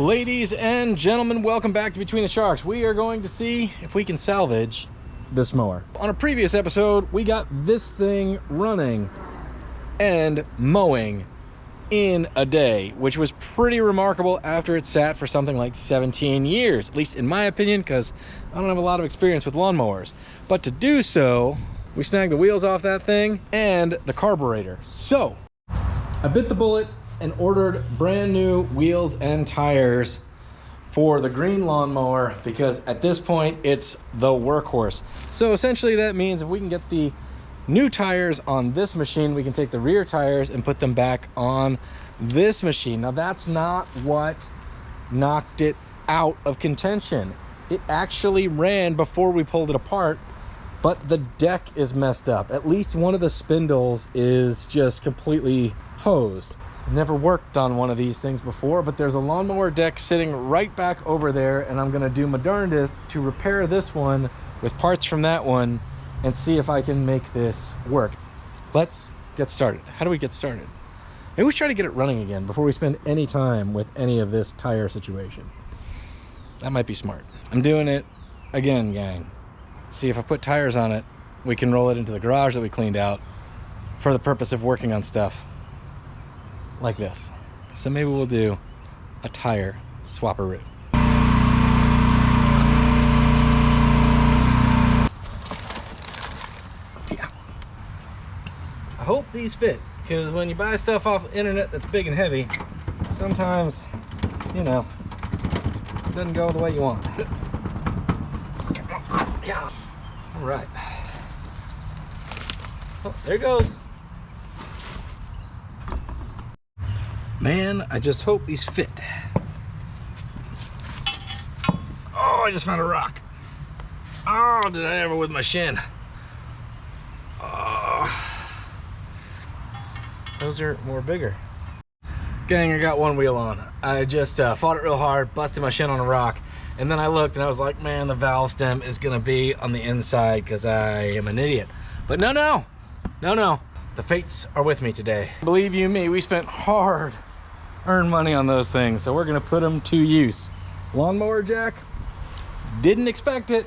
Ladies and gentlemen, welcome back to Between the Sharks. We are going to see if we can salvage this mower. On a previous episode, we got this thing running and mowing in a day, which was pretty remarkable after it sat for something like 17 years, at least in my opinion, because I don't have a lot of experience with lawnmowers. But to do so, we snagged the wheels off that thing and the carburetor. So I bit the bullet and ordered brand new wheels and tires for the green lawnmower because at this point it's the workhorse. So essentially that means if we can get the new tires on this machine, we can take the rear tires and put them back on this machine. Now that's not what knocked it out of contention. It actually ran before we pulled it apart, but the deck is messed up. At least one of the spindles is just completely hosed. I've never worked on one of these things before, but there's a lawnmower deck sitting right back over there, and I'm gonna do my darndest to repair this one with parts from that one and see if I can make this work. Let's get started. How do we get started? Maybe we try to get it running again before we spend any time with any of this tire situation. That might be smart. I'm doing it again, gang. See if I put tires on it, we can roll it into the garage that we cleaned out for the purpose of working on stuff like this. So maybe we'll do a tire swap-a-roo. Yeah. I hope these fit, because when you buy stuff off the internet that's big and heavy, sometimes, you know, it doesn't go the way you want. All right. Oh, there it goes. Man, I just hope these fit. Oh, I just found a rock. Oh, did I ever with my shin? Oh, those are more bigger. Gang, I got one wheel on. I just fought it real hard, busted my shin on a rock, and then I looked and I was like, man, the valve stem is gonna be on the inside because I am an idiot. But no. The fates are with me today. Believe you me, we spent hard-earned money on those things, so we're gonna put them to use. Lawnmower jack, didn't expect it,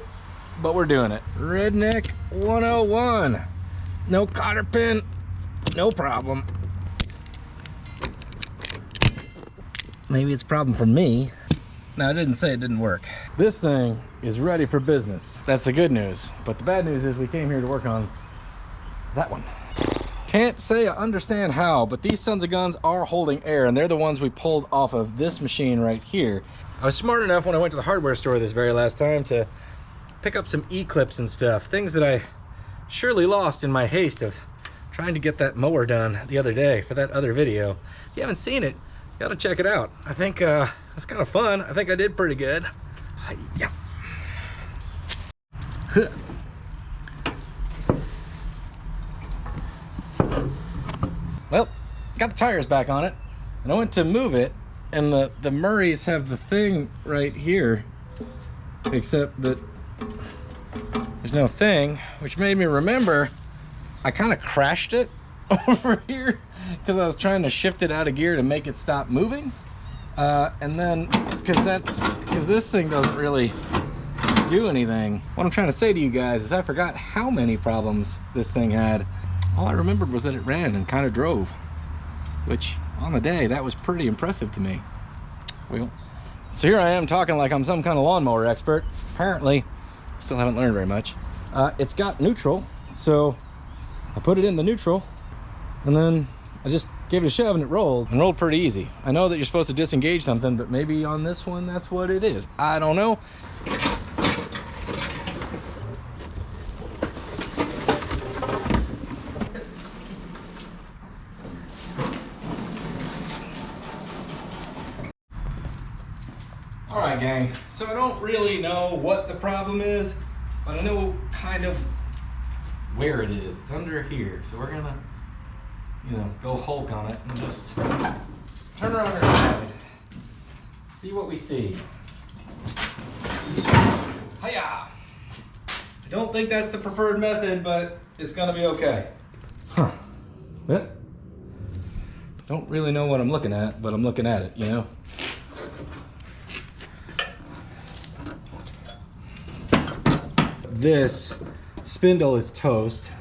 but we're doing it. Redneck 101. No cotter pin, no problem. Maybe it's a problem for me. No, I didn't say it didn't work. This thing is ready for business. That's the good news. But the bad news is we came here to work on that one. Can't say I understand how, but these sons of guns are holding air, and they're the ones we pulled off of this machine right here. I was smart enough when I went to the hardware store this very last time to pick up some E-clips and stuff, things that I surely lost in my haste of trying to get that mower done the other day for that other video. If you haven't seen it, you gotta check it out. I think it's kind of fun. I think I did pretty good. Yeah. Well, got the tires back on it, and I went to move it, and the Murrays have the thing right here, except that there's no thing, which made me remember I kind of crashed it over here because I was trying to shift it out of gear to make it stop moving, and then because this thing doesn't really do anything. What I'm trying to say to you guys is I forgot how many problems this thing had. All I remembered was that it ran and kind of drove, which on the day, that was pretty impressive to me. Well, so here I am talking like I'm some kind of lawnmower expert. Apparently, still haven't learned very much. It's got neutral, so I put it in the neutral, and then I just gave it a shove and it rolled pretty easy. I know that you're supposed to disengage something, but maybe on this one, that's what it is. I don't know. All right, gang, so I don't really know what the problem is, but I know kind of where it is. It's under here, so we're gonna, you know, go Hulk on it and just turn around our side, see what we see. Hiya! I don't think that's the preferred method, but it's gonna be okay. Huh. Yep. Don't really know what I'm looking at, but I'm looking at it, you know? but this spindle is toast.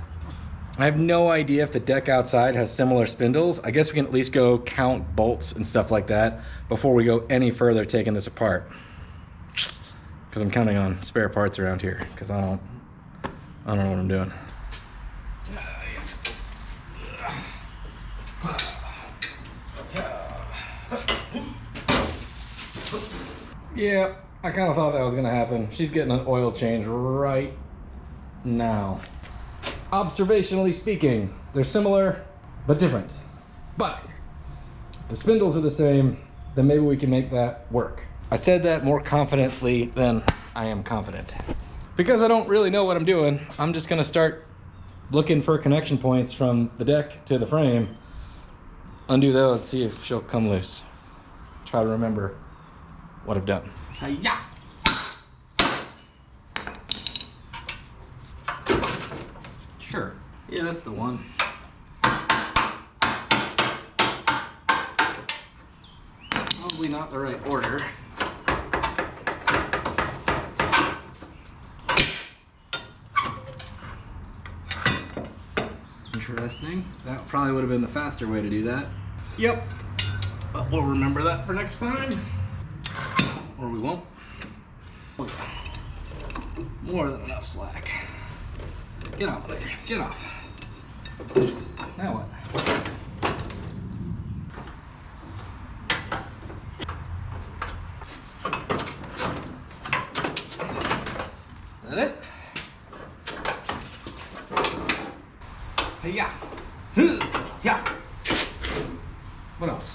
I have no idea if the deck outside has similar spindles. I guess we can at least go count bolts and stuff like that before we go any further taking this apart. Because I'm counting on spare parts around here, because I don't know what I'm doing. Yeah, I kind of thought that was gonna happen. She's getting an oil change right now. Observationally speaking, they're similar, but different. But if the spindles are the same, then maybe we can make that work. I said that more confidently than I am confident. Because I don't really know what I'm doing, I'm just gonna start looking for connection points from the deck to the frame, undo those, see if she'll come loose. Try to remember what I've done. Hi-ya! Sure. Yeah, that's the one. Probably not the right order. Interesting. That probably would have been the faster way to do that. Yep. But we'll remember that for next time. Or we won't. Oh, yeah. More than enough slack. Get off there. Get off. Now what? Is that it? Hey-ya. Yeah. What else?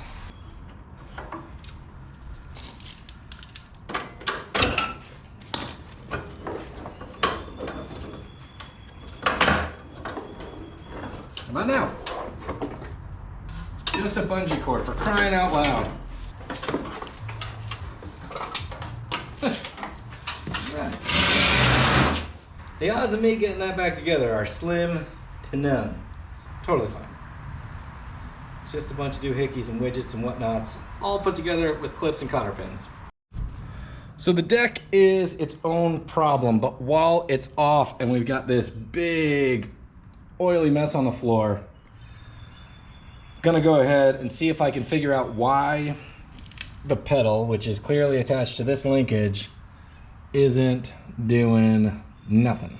How about now? Just a bungee cord, for crying out loud. Right. The odds of me getting that back together are slim to none. Totally fine. It's just a bunch of doohickeys and widgets and whatnots, all put together with clips and cotter pins. So the deck is its own problem, but while it's off and we've got this big oily mess on the floor, I'm gonna go ahead and see if I can figure out why the pedal, which is clearly attached to this linkage, isn't doing nothing.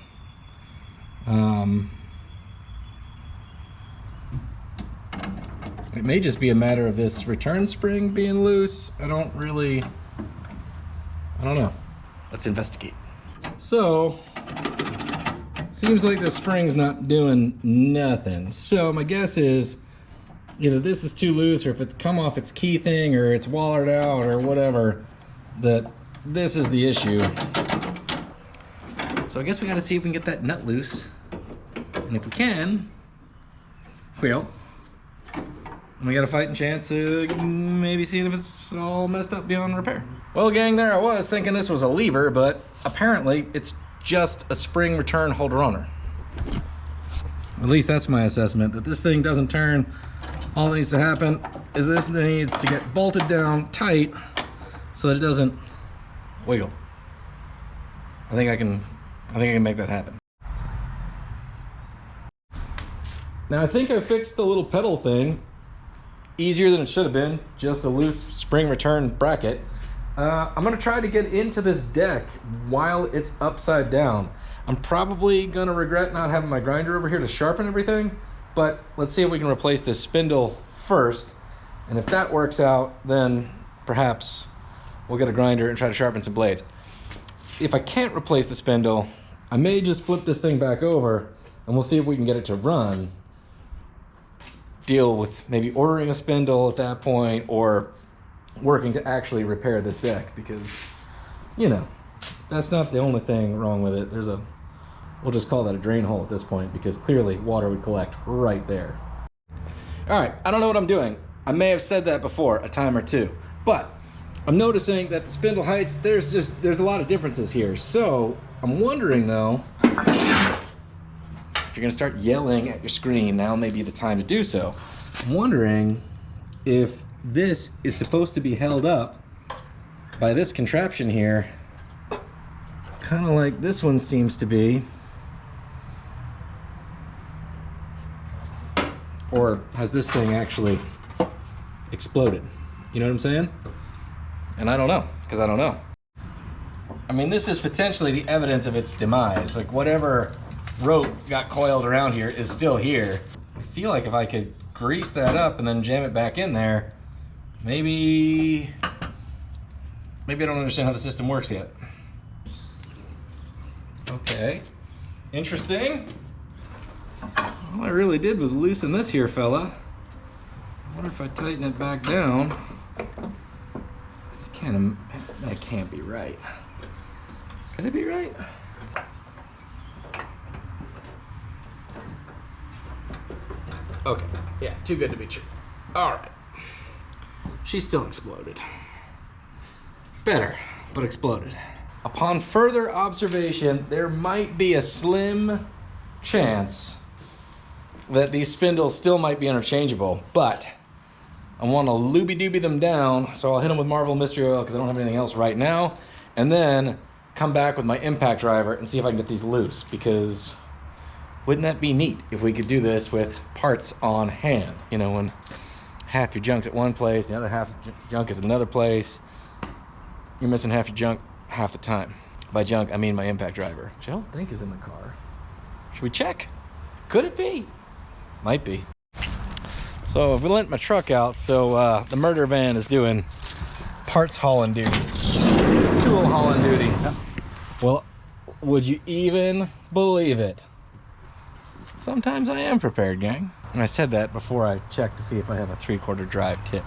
It may just be a matter of this return spring being loose. I don't know. Let's investigate. So, seems like the spring's not doing nothing. So my guess is either this is too loose, or if it's come off its key thing, or it's wallered out, or whatever, that this is the issue. So I guess we gotta see if we can get that nut loose. And if we can, well, we got a fighting chance of maybe seeing if it's all messed up beyond repair. Well, gang, there I was thinking this was a lever, but apparently it's just a spring return holder on. At least that's my assessment, that this thing doesn't turn. All that needs to happen is this needs to get bolted down tight so that it doesn't wiggle. I think I can make that happen. Now I think I fixed the little pedal thing easier than it should have been, just a loose spring return bracket. I'm gonna try to get into this deck while it's upside down. I'm probably gonna regret not having my grinder over here to sharpen everything, but let's see if we can replace this spindle first. And if that works out, then perhaps we'll get a grinder and try to sharpen some blades. If I can't replace the spindle, I may just flip this thing back over and we'll see if we can get it to run. Deal with maybe ordering a spindle at that point, or working to actually repair this deck, because, you know, that's not the only thing wrong with it. We'll just call that a drain hole at this point, because clearly water would collect right there. All right, I don't know what I'm doing. I may have said that before a time or two, but I'm noticing that the spindle heights, there's a lot of differences here. So I'm wondering though, if you're gonna start yelling at your screen, now may be the time to do so. I'm wondering if this is supposed to be held up by this contraption here kind of like this one seems to be. Or has this thing actually exploded? You know what I'm saying? And I don't know, because I don't know. I mean, this is potentially the evidence of its demise. Like, whatever rope got coiled around here is still here. I feel like if I could grease that up and then jam it back in there, maybe I don't understand how the system works yet. Okay, interesting. All I really did was loosen this here fella. I wonder if I tighten it back down. That can't be right. Could it be right? Okay, yeah, too good to be true. All right. She still exploded. Better, but exploded. Upon further observation, there might be a slim chance that these spindles still might be interchangeable, but I want to looby-dooby them down, so I'll hit them with Marvel Mystery Oil because I don't have anything else right now, and then come back with my impact driver and see if I can get these loose, because wouldn't that be neat if we could do this with parts on hand? You know, when half your junk's at one place, the other half junk is at another place, you're missing half your junk half the time. By junk, I mean my impact driver, which I don't think is in the car. Should we check? Could it be? Might be. So we lent my truck out, so the murder van is doing parts hauling duty, tool hauling duty. Well, would you even believe it? Sometimes I am prepared, gang. And I said that before I checked to see if I have a 3/4 drive tip.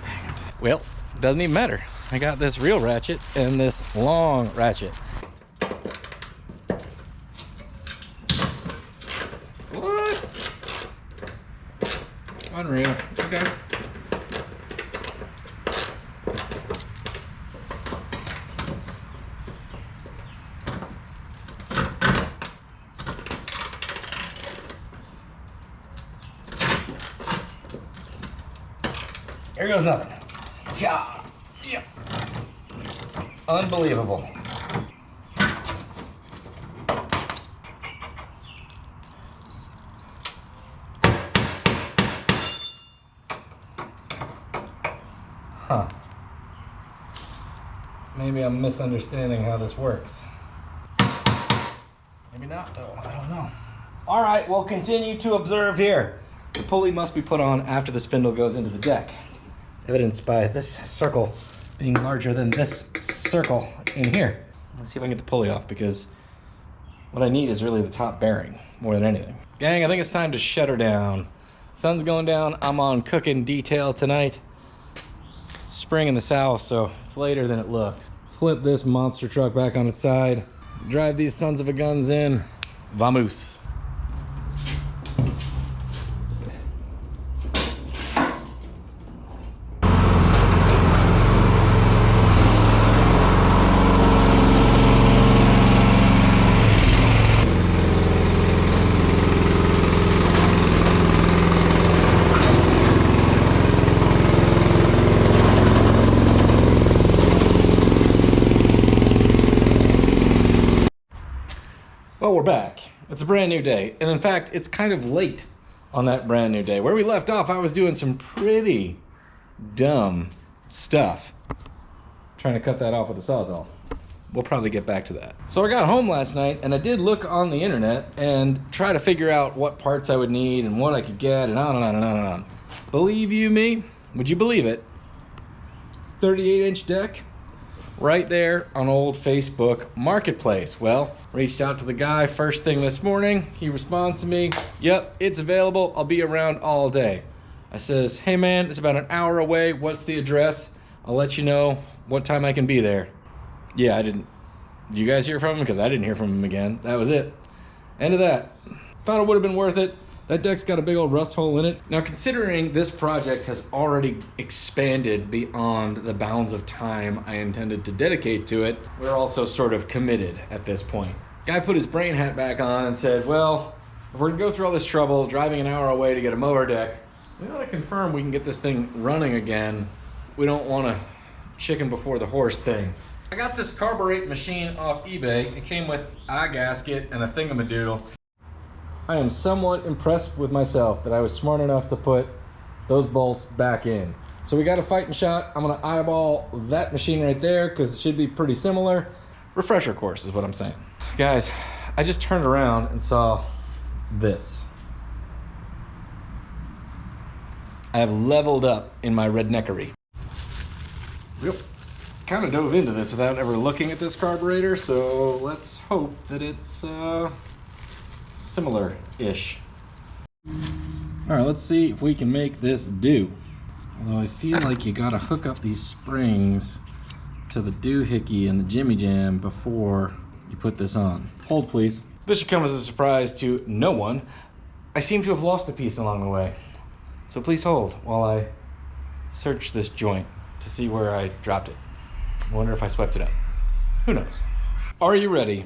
Dang it. Well, doesn't even matter. I got this real ratchet and this long ratchet. What? Unreal. Okay. Here goes nothing. Yeah. Yeah. Unbelievable. Huh. Maybe I'm misunderstanding how this works. Maybe not, though. I don't know. All right, we'll continue to observe here. The pulley must be put on after the spindle goes into the deck, evidenced by this circle being larger than this circle in here. Let's see if I can get the pulley off, because what I need is really the top bearing more than anything. Gang, I think it's time to shut her down. Sun's going down. I'm on cooking detail tonight. It's spring in the south, so it's later than it looks. Flip this monster truck back on its side. Drive these sons of a guns in. Vamos. Well, we're back. It's a brand new day. And in fact, it's kind of late on that brand new day. Where we left off, I was doing some pretty dumb stuff. Trying to cut that off with a Sawzall. We'll probably get back to that. So I got home last night and I did look on the internet and try to figure out what parts I would need and what I could get and on and on and on and on. Believe you me, would you believe it? 38-inch deck. Right there on old Facebook Marketplace. Well, reached out to the guy first thing this morning. He responds to me, yep, it's available. I'll be around all day. I says, hey man, it's about an hour away. What's the address? I'll let you know what time I can be there. Yeah, I didn't. Did you guys hear from him? Because I didn't hear from him again. That was it. End of that. Thought it would have been worth it. That deck's got a big old rust hole in it. Now, considering this project has already expanded beyond the bounds of time I intended to dedicate to it, we're also sort of committed at this point. Guy put his brain hat back on and said, well, if we're gonna go through all this trouble, driving an hour away to get a mower deck, we ought to confirm we can get this thing running again. We don't want a chicken before the horse thing. I got this carburetor machine off eBay. It came with a gasket and a thingamadoodle. I am somewhat impressed with myself that I was smart enough to put those bolts back in. So we got a fighting shot. I'm gonna eyeball that machine right there because it should be pretty similar. Refresher course is what I'm saying. Guys, I just turned around and saw this. I have leveled up in my redneckery. Yep. Kind of dove into this without ever looking at this carburetor, so let's hope that it's similar-ish. All right, let's see if we can make this do. Although I feel like you gotta hook up these springs to the doohickey and the jimmy jam before you put this on. Hold, please. This should come as a surprise to no one. I seem to have lost a piece along the way. So please hold while I search this joint to see where I dropped it. I wonder if I swept it up. Who knows? Are you ready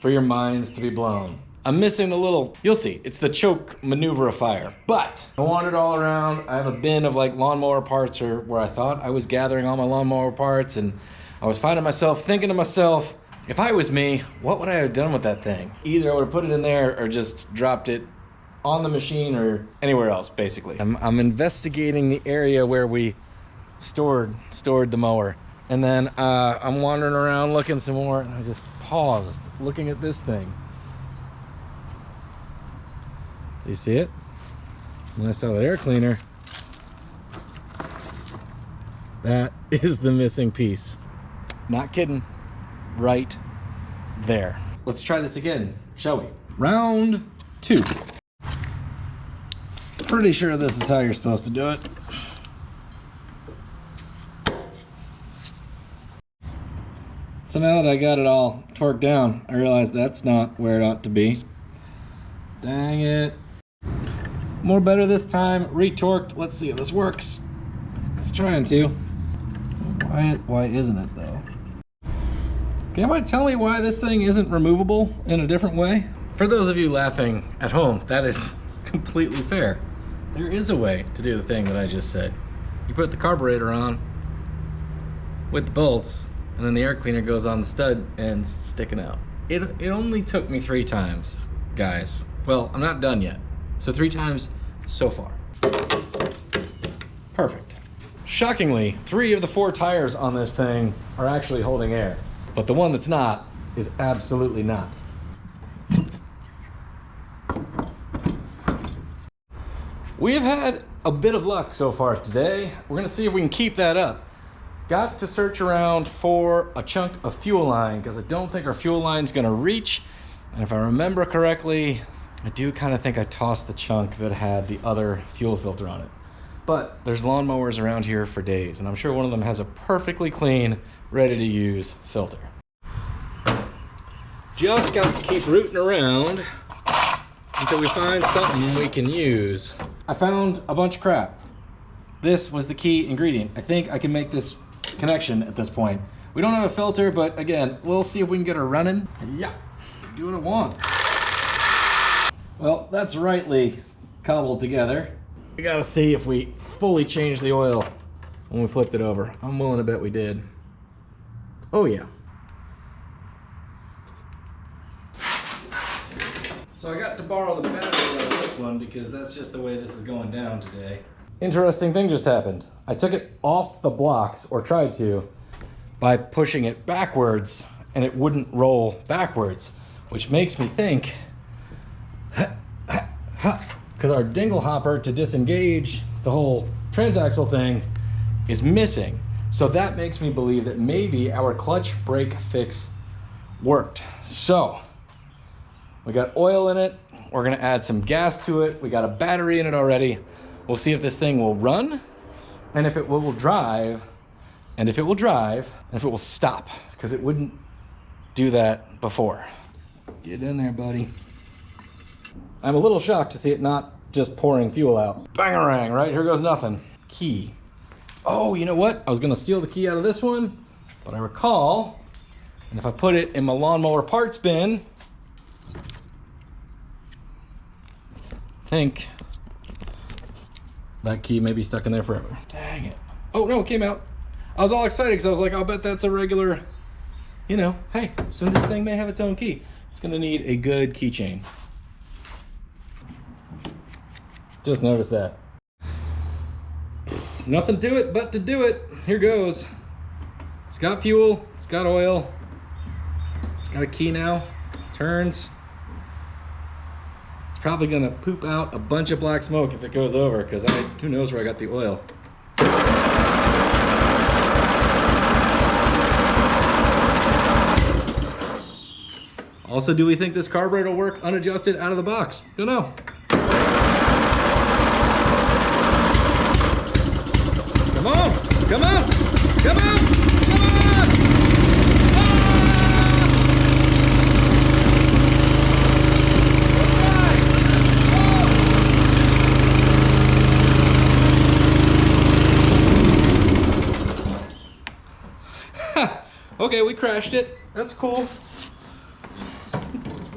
for your minds to be blown? I'm missing a little, you'll see, it's the choke maneuverifier. But I wandered all around. I have a bin of like lawnmower parts, or where I thought I was gathering all my lawnmower parts, and I was finding myself thinking to myself, if I was me, what would I have done with that thing? Either I would have put it in there or just dropped it on the machine or anywhere else, basically. I'm investigating the area where we stored the mower. And then I'm wandering around looking some more, and I just paused looking at this thing. You see it? When I saw that air cleaner, that is the missing piece. Not kidding. Right there. Let's try this again, shall we? Round 2. Pretty sure this is how you're supposed to do it. So now that I got it all torqued down, I realize that's not where it ought to be. Dang it. More better this time, retorqued. Let's see if this works. It's trying to. Why isn't it though? Can anybody tell me why this thing isn't removable in a different way? For those of you laughing at home, that is completely fair. There is a way to do the thing that I just said. You put the carburetor on with the bolts, and then the air cleaner goes on the stud ends sticking out. It only took me 3 times, guys. Well, I'm not done yet. So 3 times so far. Perfect. Shockingly, 3 of the 4 tires on this thing are actually holding air, but the one that's not is absolutely not. We have had a bit of luck so far today. We're gonna see if we can keep that up. Got to search around for a chunk of fuel line because I don't think our fuel line's gonna reach. And if I remember correctly, I do kind of think I tossed the chunk that had the other fuel filter on it. But there's lawnmowers around here for days, and I'm sure one of them has a perfectly clean, ready to use filter. Just got to keep rooting around until we find something we can use. I found a bunch of crap. This was the key ingredient. I think I can make this connection at this point. We don't have a filter, but again, we'll see if we can get her running. Yeah, do what I want. Well, that's rightly cobbled together. We gotta see if we fully changed the oil when we flipped it over. I'm willing to bet we did. Oh yeah. So I got to borrow the battery out of this one because that's just the way this is going down today. Interesting thing just happened. I took it off the blocks, or tried to, by pushing it backwards, and it wouldn't roll backwards, which makes me think, because our dingle hopper to disengage the whole transaxle thing is missing. So that makes me believe that maybe our clutch brake fix worked. So we got oil in it. We're gonna add some gas to it. We got a battery in it already. We'll see if this thing will run, and if it will drive, and if it will drive, and if it will stop, because it wouldn't do that before. Get in there, buddy. I'm a little shocked to see it not just pouring fuel out. Bangarang, right? Here goes nothing. Key. Oh, you know what? I was gonna steal the key out of this one, but I recall, and if I put it in my lawnmower parts bin, I think that key may be stuck in there forever. Dang it. Oh no, it came out. I was all excited because I was like, I'll bet that's a regular you know, hey, so this thing may have its own key. It's gonna need a good keychain. Just noticed that. Nothing to it but to do it. Here goes. It's got fuel, it's got oil, it's got a key now, turns. It's probably gonna poop out a bunch of black smoke if it goes over, because who knows where I got the oil. Also, do we think this carburetor will work unadjusted out of the box? Don't know. Come on, come on, come on, come on! Ah! Okay, we crashed it. That's cool.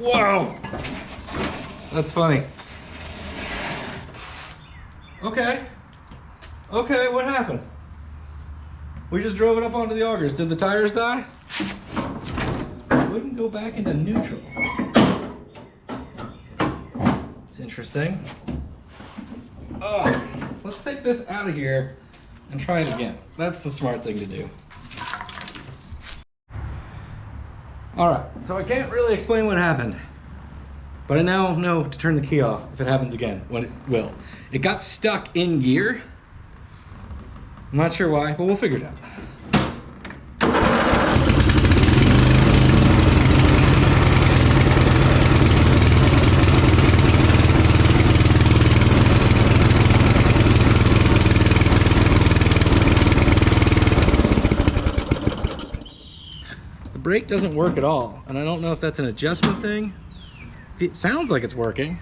Wow, that's funny. Okay. Okay, what happened? We just drove it up onto the augers. Did the tires die? It wouldn't go back into neutral. It's interesting. Oh, let's take this out of here and try it again. That's the smart thing to do. All right, so I can't really explain what happened, but I now know to turn the key off if it happens again, when it will. It got stuck in gear. I'm not sure why, but we'll figure it out. The brake doesn't work at all, and I don't know if that's an adjustment thing. It sounds like it's working.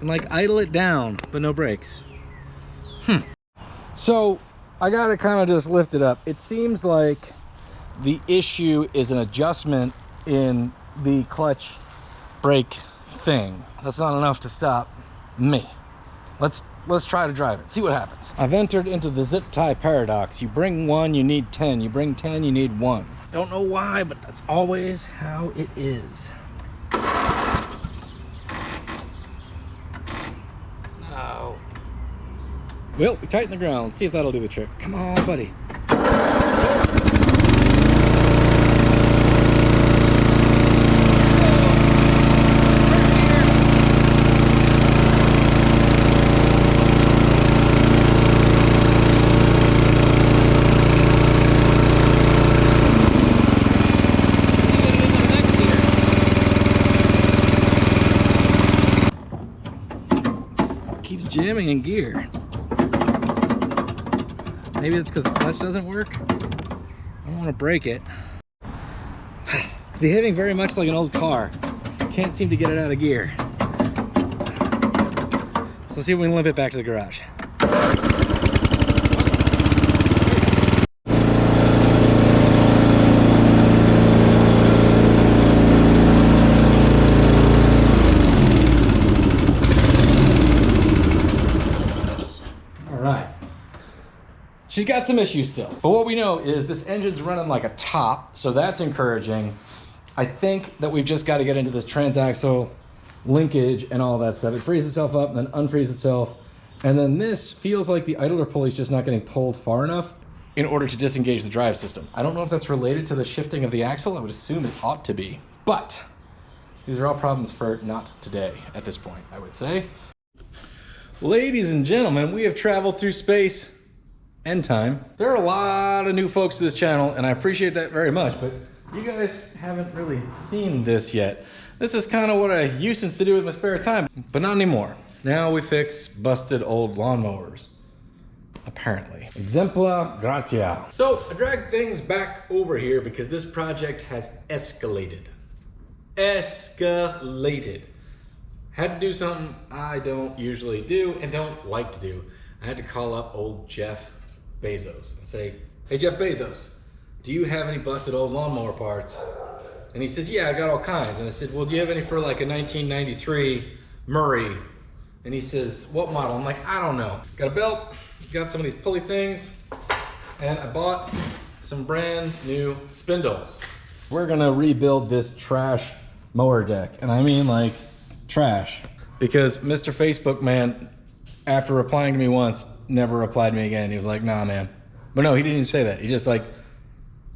And like idle it down, but no brakes. So I gotta kind of just lift it up. It seems like the issue is an adjustment in the clutch brake thing. That's not enough to stop me. Let's try to drive it, see what happens. I've entered into the zip tie paradox. You bring one, you need 10. You bring 10, you need one. Don't know why, but that's always how it is. No. Well, we tighten the ground. Let's see if that'll do the trick. Come on, buddy. Keeps jamming in gear. Maybe it's because the clutch doesn't work. I don't want to break it. It's behaving very much like an old car. Can't seem to get it out of gear. So let's see if we can limp it back to the garage. She's got some issues still. But what we know is this engine's running like a top, so that's encouraging. I think that we've just got to get into this transaxle linkage and all that stuff. It frees itself up and then unfrees itself. And then this feels like the idler pulley's just not getting pulled far enough in order to disengage the drive system. I don't know if that's related to the shifting of the axle. I would assume it ought to be. But these are all problems for not today at this point, I would say. Ladies and gentlemen, we have traveled through space and time. There are a lot of new folks to this channel, and I appreciate that very much, but you guys haven't really seen this yet. This is kind of what I used to do with my spare time, but not anymore. Now we fix busted old lawnmowers, apparently. Exempla gratia. So I dragged things back over here because this project has escalated. Escalated. Had to do something I don't usually do and don't like to do. I had to call up old Jeff Bezos and say, hey Jeff Bezos, do you have any busted old lawnmower parts? And he says, yeah, I got all kinds. And I said, well, do you have any for like a 1993 Murry? And he says, what model? I'm like, I don't know. Got a belt, got some of these pulley things, and I bought some brand new spindles. We're gonna rebuild this trash mower deck. And I mean like trash. Because Mr. Facebook man, after replying to me once, never replied to me again. He was like, nah, man. But no, he didn't even say that. He just like,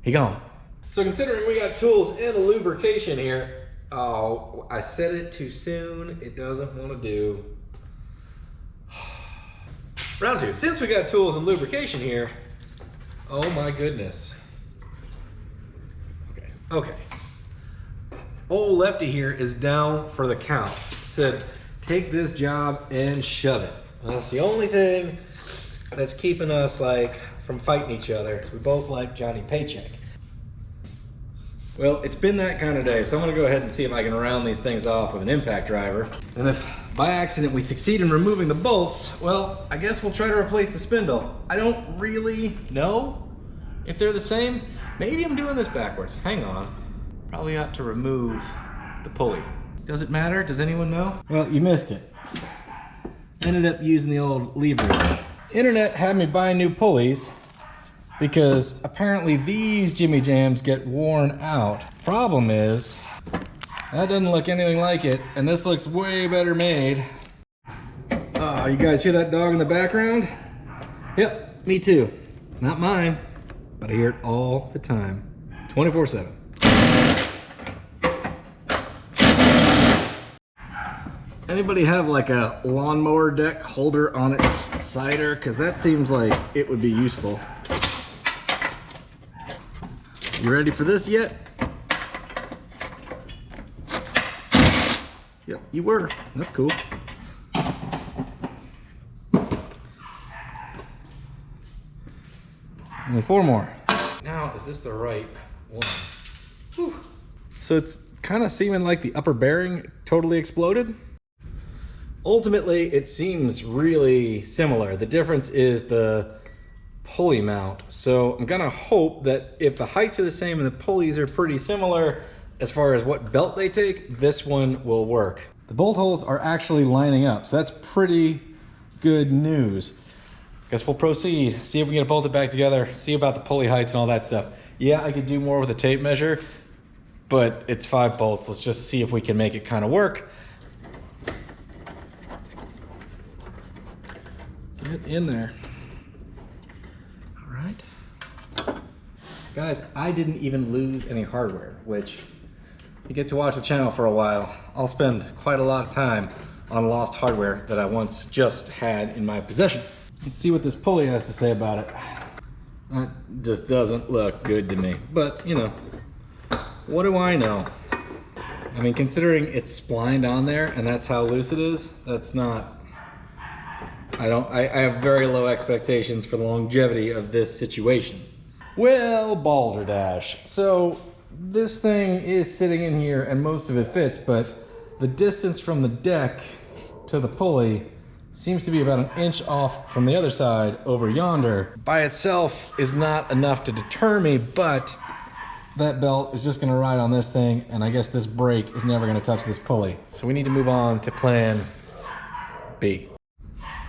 he gone. So considering we got tools and a lubrication here, oh, I said it too soon. It doesn't want to do. Round two, since we got tools and lubrication here, oh my goodness. Okay. Old Lefty here is down for the count. Said, take this job and shove it. And that's the only thing that's keeping us like from fighting each other. We both like Johnny Paycheck. Well, it's been that kind of day, so I'm gonna go ahead and see if I can round these things off with an impact driver. And if by accident we succeed in removing the bolts, well, I guess we'll try to replace the spindle. I don't really know if they're the same. Maybe I'm doing this backwards. Hang on. Probably ought to remove the pulley. Does it matter? Does anyone know? Well, you missed it. Ended up using the old leverage. Internet had me buy new pulleys because apparently these Jimmy Jams get worn out. Problem is, that doesn't look anything like it, and this looks way better made. Oh, you guys hear that dog in the background? Yep, me too. Not mine, but I hear it all the time, 24/7. Anybody have like a lawnmower deck holder on its cider? Because that seems like it would be useful. You ready for this yet? Yep, you were. That's cool. Only 4 more. Now, is this the right one? Whew. So it's kind of seeming like the upper bearing totally exploded. Ultimately, it seems really similar. The difference is the pulley mount. So I'm gonna hope that if the heights are the same and the pulleys are pretty similar as far as what belt they take, this one will work. The bolt holes are actually lining up, so that's pretty good news. Guess we'll proceed, see if we can get it bolted back together, see about the pulley heights and all that stuff. Yeah, I could do more with a tape measure, but it's 5 bolts. Let's just see if we can make it kind of work. Get in there. All right. Guys, I didn't even lose any hardware, which if you get to watch the channel for a while, I'll spend quite a lot of time on lost hardware that I once just had in my possession. Let's see what this pulley has to say about it. That just doesn't look good to me, but you know, what do I know? I mean, considering it's splined on there and that's how loose it is, that's not, I have very low expectations for the longevity of this situation. Well, balderdash. So this thing is sitting in here and most of it fits, but the distance from the deck to the pulley seems to be about 1 inch off from the other side over yonder. By itself is not enough to deter me, but that belt is just gonna ride on this thing, and I guess this brake is never gonna touch this pulley. So we need to move on to plan B.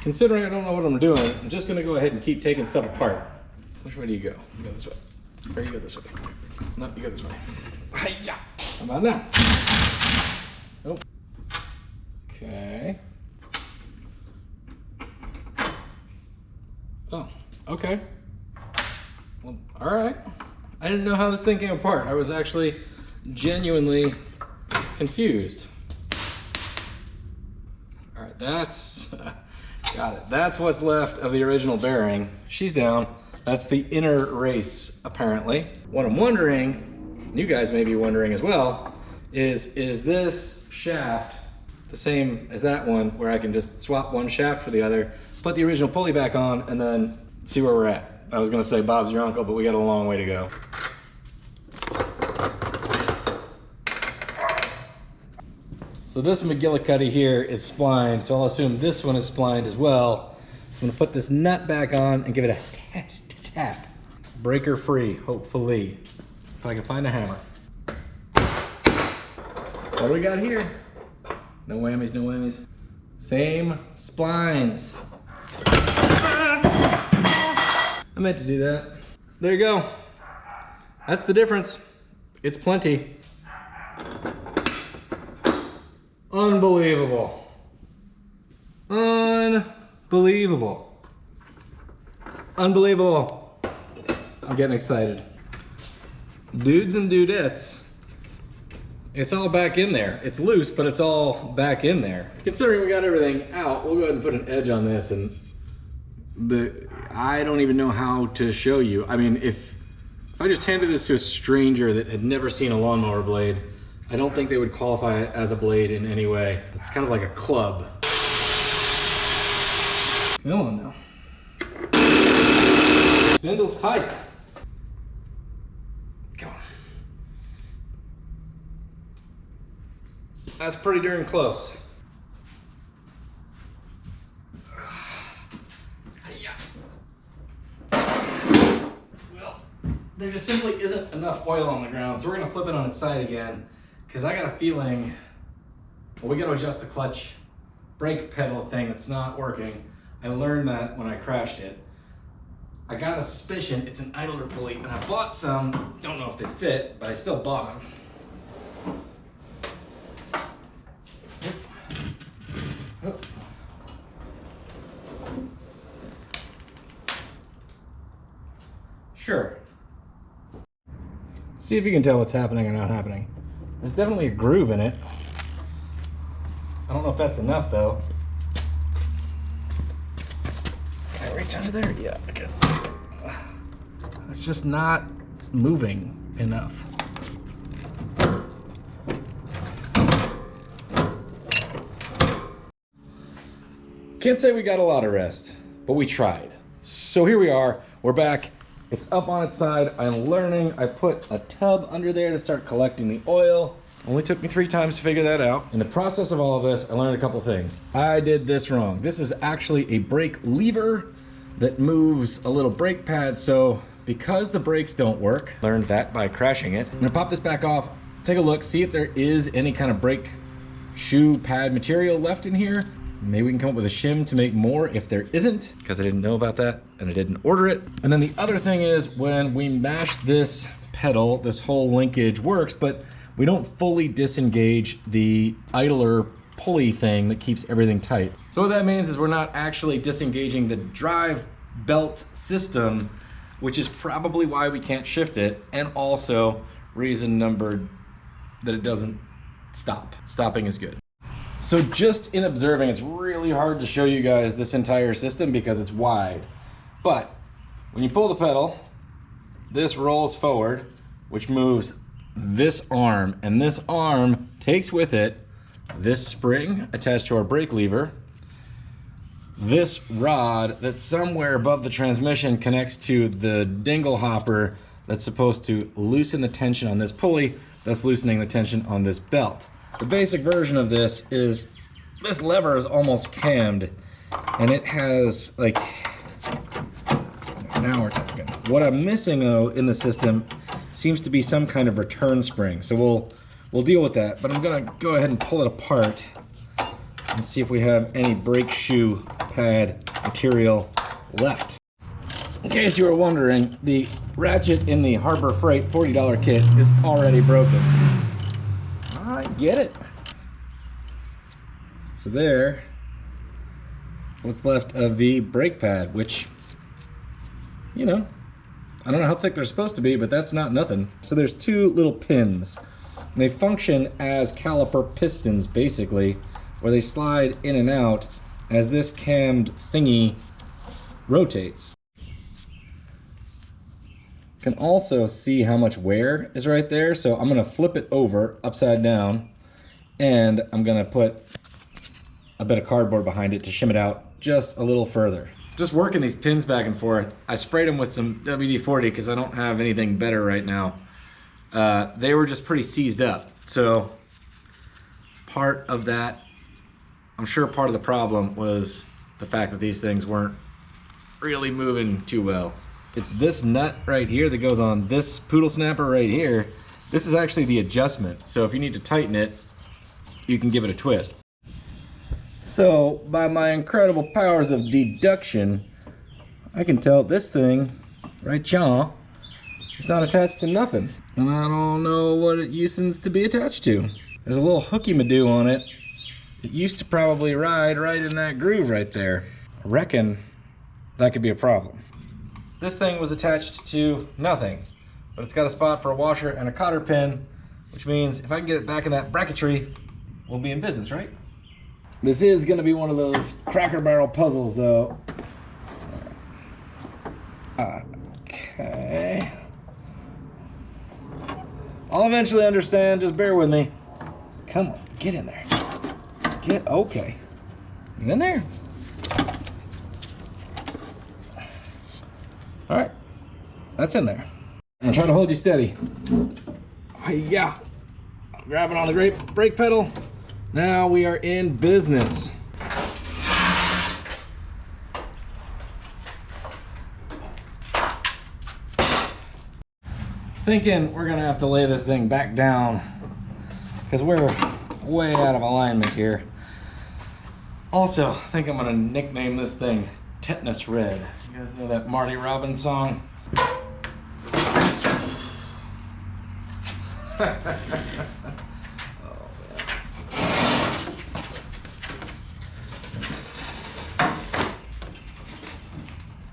Considering I don't know what I'm doing, I'm just gonna go ahead and keep taking stuff apart. Which way do you go? You go this way. Or you go this way. No, you go this way. Hi-ya. How about now? Nope. Okay. Oh, okay. Well, all right. I didn't know how this thing came apart. I was actually genuinely confused. All right, that's, got it. That's what's left of the original bearing. She's down. That's the inner race, apparently. What I'm wondering, you guys may be wondering as well, is this shaft the same as that one, where I can just swap one shaft for the other, put the original pulley back on, and then see where we're at. I was gonna say Bob's your uncle, but we got a long way to go. So this McGillicuddy here is splined, so I'll assume this one is splined as well. I'm gonna put this nut back on and give it a tap. Breaker free, hopefully. If I can find a hammer. What do we got here? No whammies, no whammies. Same splines. I meant to do that. There you go. That's the difference. It's plenty. Unbelievable. Unbelievable. Unbelievable. I'm getting excited. Dudes and dudettes. It's all back in there. It's loose, but it's all back in there. Considering we got everything out, we'll go ahead and put an edge on this, and I don't even know how to show you. I mean, if I just handed this to a stranger that had never seen a lawnmower blade, I don't think they would qualify it as a blade in any way. It's kind of like a club. Come on now. Spindle's tight. Come on. That's pretty darn close. Well, there just simply isn't enough oil on the ground, so we're gonna flip it on its side again, because I got a feeling, well, we gotta adjust the clutch brake pedal thing that's not working. I learned that when I crashed it. I got a suspicion it's an idler pulley, and I bought some. Don't know if they fit, but I still bought them. Sure. See if you can tell what's happening or not happening. There's definitely a groove in it. I don't know if that's enough though. Can I reach under there? Yeah, okay. It's just not moving enough. Can't say we got a lot of rest, but we tried. So here we are, we're back. It's up on its side. I'm learning. I put a tub under there to start collecting the oil. Only took me 3 times to figure that out. In the process of all of this, I learned a couple things. I did this wrong. This is actually a brake lever that moves a little brake pad. So because the brakes don't work, learned that by crashing it. I'm gonna pop this back off, take a look, see if there is any kind of brake shoe pad material left in here. Maybe we can come up with a shim to make more if there isn't, because I didn't know about that and I didn't order it. And then the other thing is when we mash this pedal, this whole linkage works, but we don't fully disengage the idler pulley thing that keeps everything tight. So what that means is we're not actually disengaging the drive belt system, which is probably why we can't shift it, and also reason number that it doesn't stop. Stopping is good. So just in observing, it's really hard to show you guys this entire system because it's wide. But when you pull the pedal, this rolls forward, which moves this arm, and this arm takes with it this spring attached to our brake lever, this rod that's somewhere above the transmission connects to the dingle hopper that's supposed to loosen the tension on this pulley, thus loosening the tension on this belt. The basic version of this is this lever is almost cammed, and it has like, now we're talking. What I'm missing though in the system seems to be some kind of return spring. So we'll deal with that, but I'm gonna go ahead and pull it apart and see if we have any brake shoe pad material left. In case you were wondering, the ratchet in the Harbor Freight $40 kit is already broken. I get it. So there, what's left of the brake pad, which, you know, I don't know how thick they're supposed to be, but that's not nothing. So there's 2 little pins. And they function as caliper pistons, basically, where they slide in and out as this cammed thingy rotates. You can also see how much wear is right there. So I'm gonna flip it over upside down, and I'm gonna put a bit of cardboard behind it to shim it out just a little further. Just working these pins back and forth. I sprayed them with some WD-40 because I don't have anything better right now. They were just pretty seized up. So part of that, I'm sure part of the problem was the fact that these things weren't really moving too well. It's this nut right here that goes on this poodle snapper right here. This is actually the adjustment. So if you need to tighten it, you can give it a twist. So by my incredible powers of deduction, I can tell this thing right here is not attached to nothing. And I don't know what it uses to be attached to. There's a little hooky-madoo on it. It used to probably ride right in that groove right there. I reckon that could be a problem. This thing was attached to nothing, but it's got a spot for a washer and a cotter pin, which means if I can get it back in that bracketry, we'll be in business, right? This is gonna be one of those Cracker Barrel puzzles though. Okay. I'll eventually understand, just bear with me. Come on, get in there. Okay. You in there? All right, that's in there. I'm gonna try to hold you steady. Yeah, grabbing on the brake pedal. Now we are in business. Thinking we're gonna have to lay this thing back down because we're way out of alignment here. Also, I think I'm gonna nickname this thing Tetanus Red. You guys know that Marty Robbins song?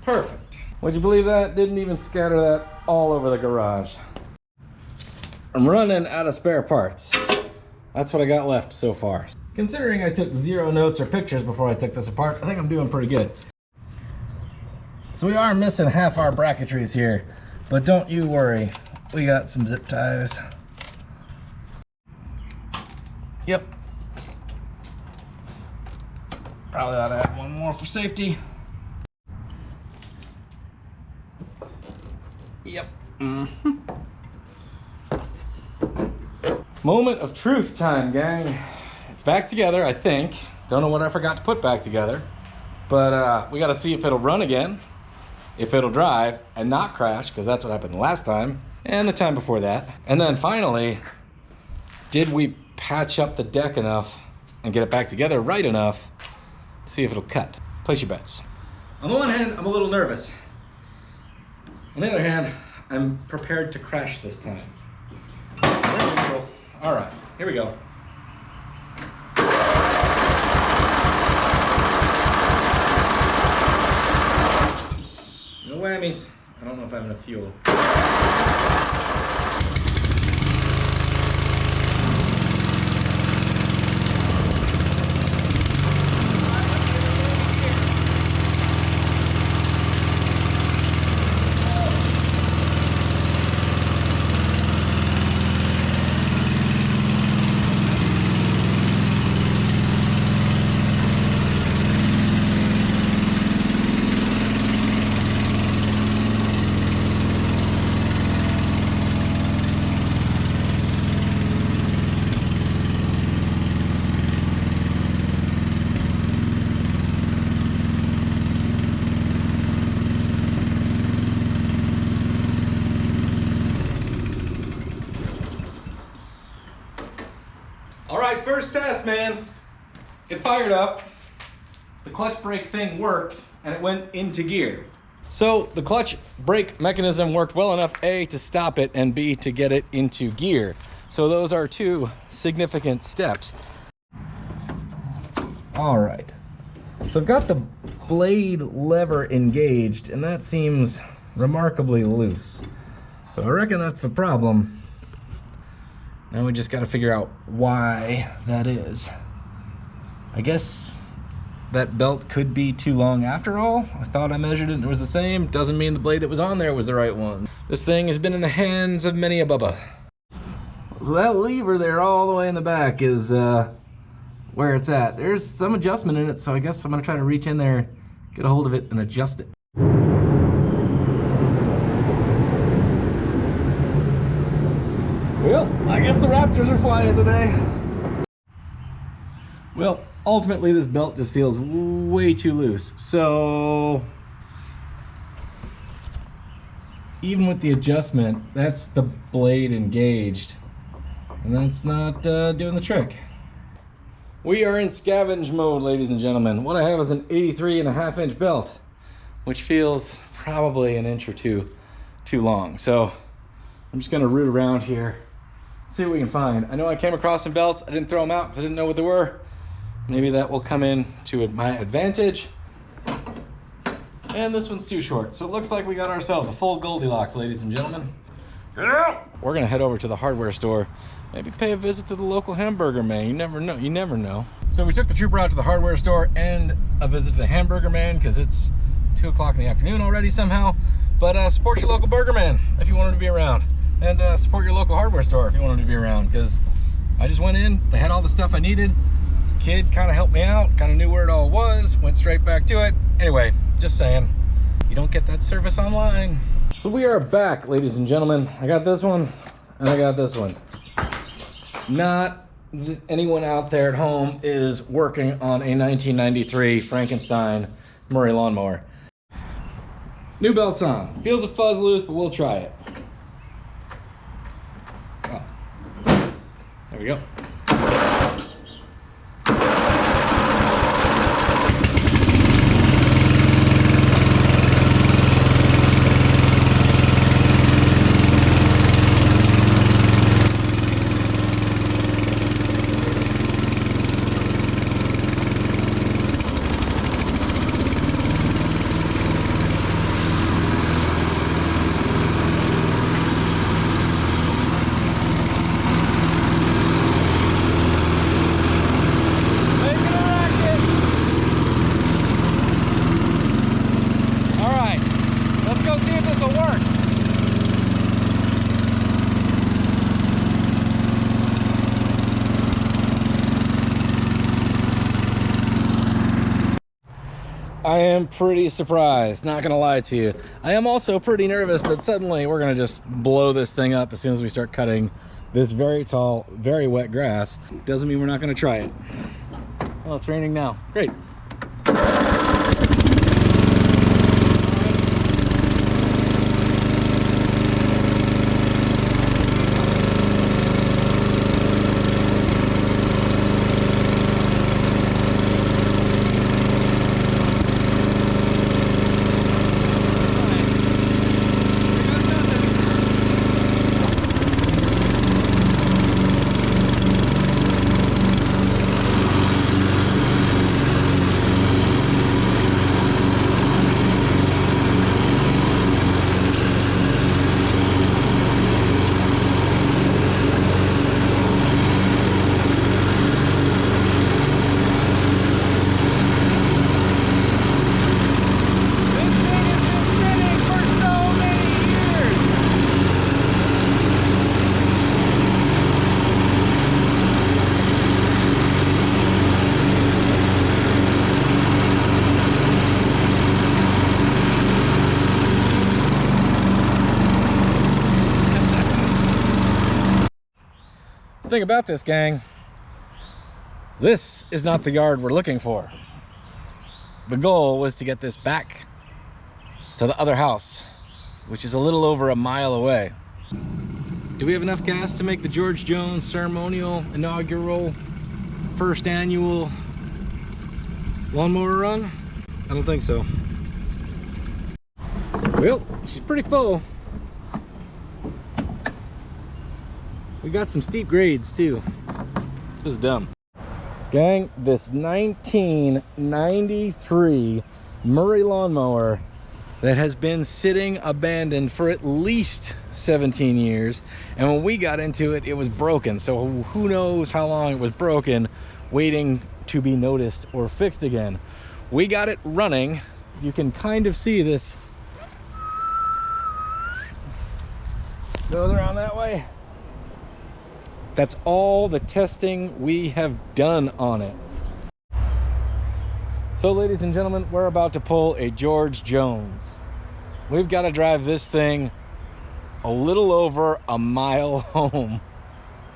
Perfect. Would you believe that? Didn't even scatter that all over the garage. I'm running out of spare parts. That's what I got left so far. Considering I took 0 notes or pictures before I took this apart, I think I'm doing pretty good. So we are missing half our bracketries here, but don't you worry. We got some zip ties. Yep. Probably ought to add one more for safety. Yep. Moment of truth time, gang. It's back together, I think. Don't know what I forgot to put back together. But we gotta see if it'll run again, if it'll drive and not crash, because that's what happened last time and the time before that. And then finally, did we patch up the deck enough and get it back together right enough to see if it'll cut? Place your bets. On the one hand, I'm a little nervous. On the other hand, I'm prepared to crash this time. All right, here we go. No whammies. I don't know if I have enough fuel. All right, first test, man. It fired up. The clutch brake thing worked and it went into gear. So the clutch brake mechanism worked well enough, A, to stop it, and B, to get it into gear. So those are 2 significant steps. All right. So I've got the blade lever engaged and that seems remarkably loose. So I reckon that's the problem. Now we just got to figure out why that is. I guess that belt could be too long after all. I thought I measured it and it was the same. Doesn't mean the blade that was on there was the right one. This thing has been in the hands of many a bubba. So that lever there all the way in the back is where it's at. There's some adjustment in it, so I guess I'm gonna try to reach in there, get a hold of it, and adjust it. Well, I guess the Raptors are flying today. Well, ultimately this belt just feels way too loose. So even with the adjustment, that's the blade engaged, and that's not doing the trick. We are in scavenge mode, ladies and gentlemen. What I have is an 83.5-inch belt, which feels probably an inch or two too long. So I'm just gonna root around here, see what we can find. I know I came across some belts. I didn't throw them out because I didn't know what they were. Maybe that will come in to my advantage. And this one's too short. So it looks like we got ourselves a full Goldilocks, ladies and gentlemen. Get out! We're gonna head over to the hardware store. Maybe pay a visit to the local hamburger man. You never know, you never know. So we took the trooper out to the hardware store and a visit to the hamburger man because it's 2 o'clock in the afternoon already somehow. But support your local burger man if you want him to be around. And support your local hardware store if you want him to be around, because I just went in, they had all the stuff I needed. Kid kind of helped me out, kind of knew where it all was, went straight back to it. Anyway, just saying, you don't get that service online. So we are back, ladies and gentlemen. I got this one and I got this one. Not that anyone out there at home is working on a 1993 Frankenstein Murry lawnmower. New belt's on. Feels a fuzz loose, but we'll try it. Oh. There we go. I am pretty surprised, not gonna lie to you. I am also pretty nervous that suddenly we're gonna just blow this thing up as soon as we start cutting this very tall, very wet grass. Doesn't mean we're not gonna try it. Oh, it's raining now. Great. The thing about this, gang, this is not the yard we're looking for. The goal was to get this back to the other house, which is a little over a mile away. Do we have enough gas to make the George Jones ceremonial inaugural first annual lawnmower run? I don't think so. Well, she's pretty full. We got some steep grades too. This is dumb. Gang, this 1993 Murry lawnmower that has been sitting abandoned for at least 17 years. And when we got into it, it was broken. So who knows how long it was broken, waiting to be noticed or fixed again. We got it running. You can kind of see this. Goes around that way. That's all the testing we have done on it. So ladies and gentlemen, we're about to pull a George Jones. We've got to drive this thing a little over a mile home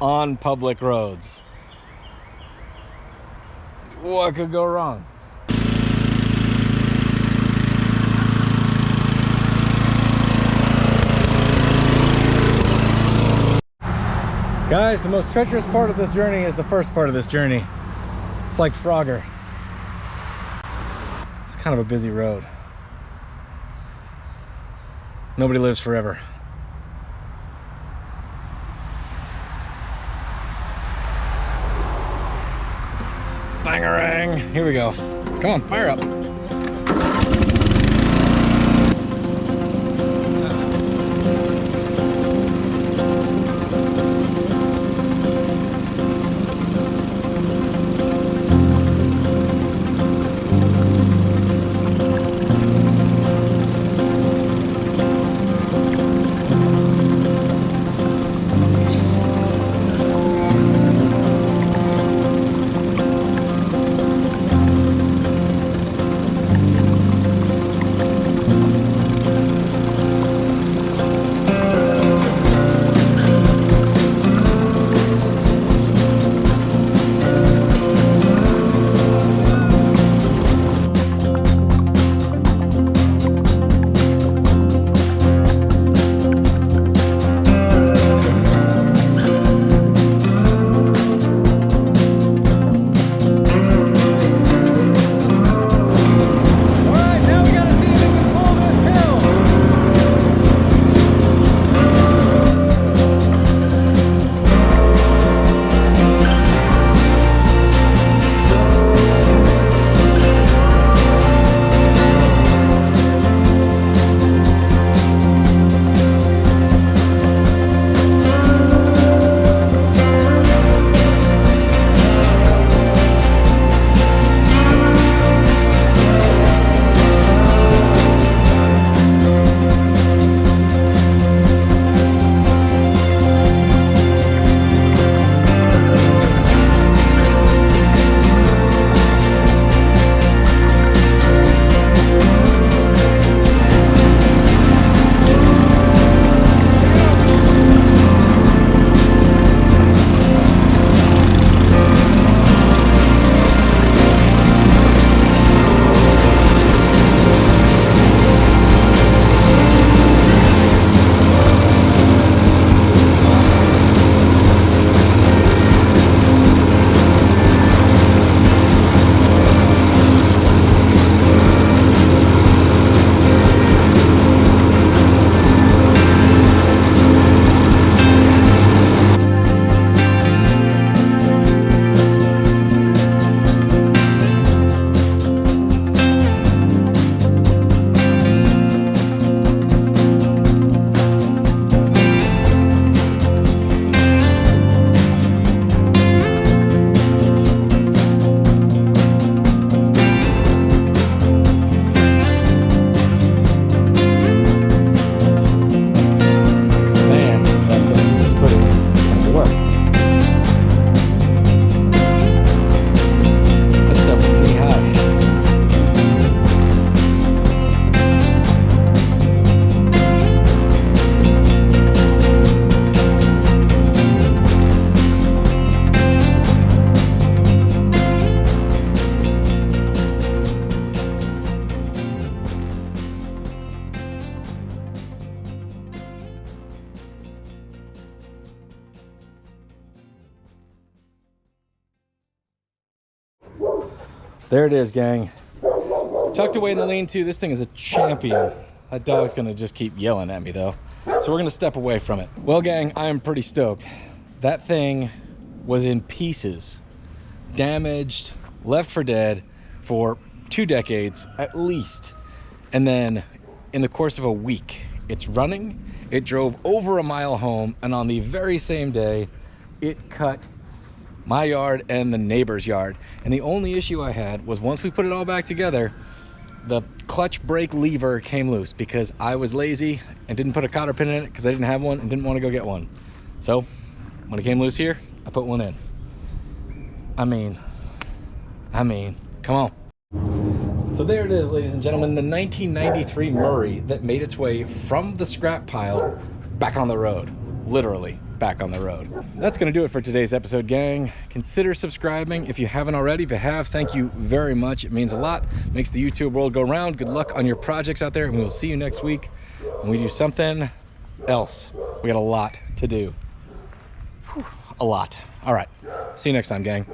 on public roads. What could go wrong? Guys, the most treacherous part of this journey is the first part of this journey. It's like Frogger. It's kind of a busy road. Nobody lives forever. Bangarang! Here we go. Come on, fire up. There it is, gang. Tucked away in the lean-to. This thing is a champion. That dog's gonna just keep yelling at me though. So we're gonna step away from it. Well, gang, I am pretty stoked. That thing was in pieces, damaged, left for dead for 2 decades at least. And then in the course of a week, it's running. It drove over a mile home, and on the very same day, it cut my yard and the neighbor's yard. And the only issue I had was once we put it all back together, the clutch brake lever came loose because I was lazy and didn't put a cotter pin in it because I didn't have one and didn't want to go get one. So when it came loose here, I put one in. I mean, come on. So there it is, ladies and gentlemen, the 1993 Murry that made its way from the scrap pile back on the road, literally back on the road. That's gonna do it for today's episode, gang. Consider subscribing if you haven't already. If you have, thank you very much. It means a lot, makes the YouTube world go round. Good luck on your projects out there, and we'll see you next week when we do something else. We got a lot to do. Whew. a lot. All right, see you next time, gang.